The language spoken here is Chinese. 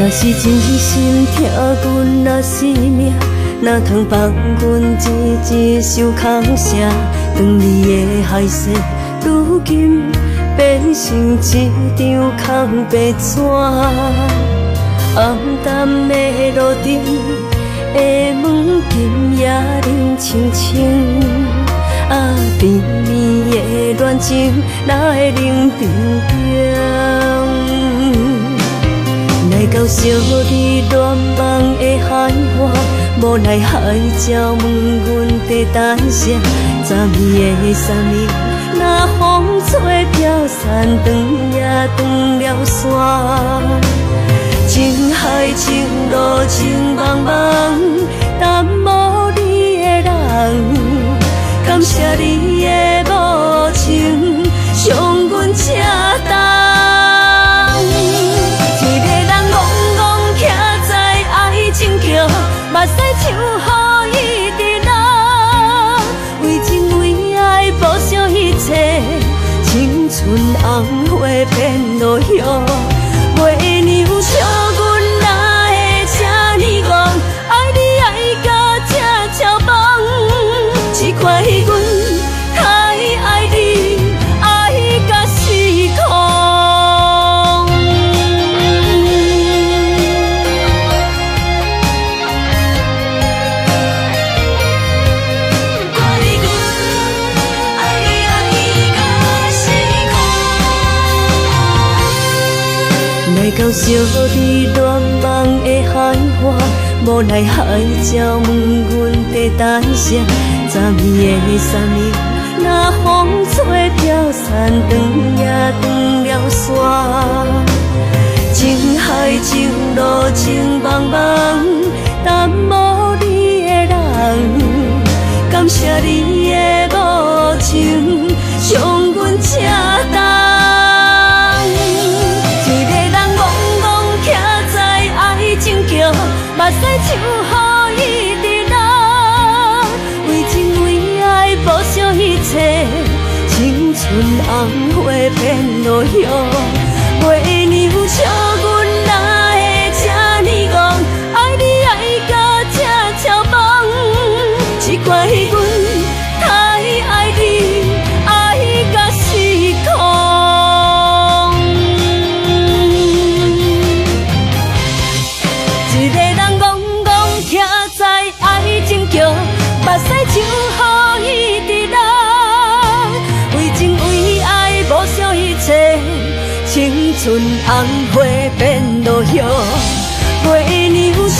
若是真心疼阮若生命，哪通放阮一首空声？当你的海誓，如今变成一张空白纸。暗淡的路灯的门今夜冷清清，啊，甜蜜的恋情哪会冷冰冰？来到小你乱梦的海岸，无奈海鸟问阮在等啥？昨暝的山明，若风吹飘散，断也断了线。情海情路情茫茫，但无你的人，感谢你的无情，伤阮这重。一个人戆戆徛在爱情桥，目屎唱予伊伫流，为情为爱付上一切，青春红花变落叶。月娘笑阮哪会这呢戆，爱你爱到这超棒，只怪阮太爱你，爱到失控。怪阮爱到失控。来到小你乱梦的海岸，无奈海鸟问阮在等啥？昨暝的山明，若风吹飘散，断也断了线。情海情路情茫茫，但无你的人，感谢你的无情，伤阮这重。目屎唱予伊伫流，为情为爱付上一切，青春红花变落叶。月娘笑阮哪会这呢戆，爱你爱到这超棒，只怪阮太爱你，爱到失控。一个人徛在爱情桥，目屎唱予伊伫流，为情为爱付上一切，青春红花变落叶。月娘笑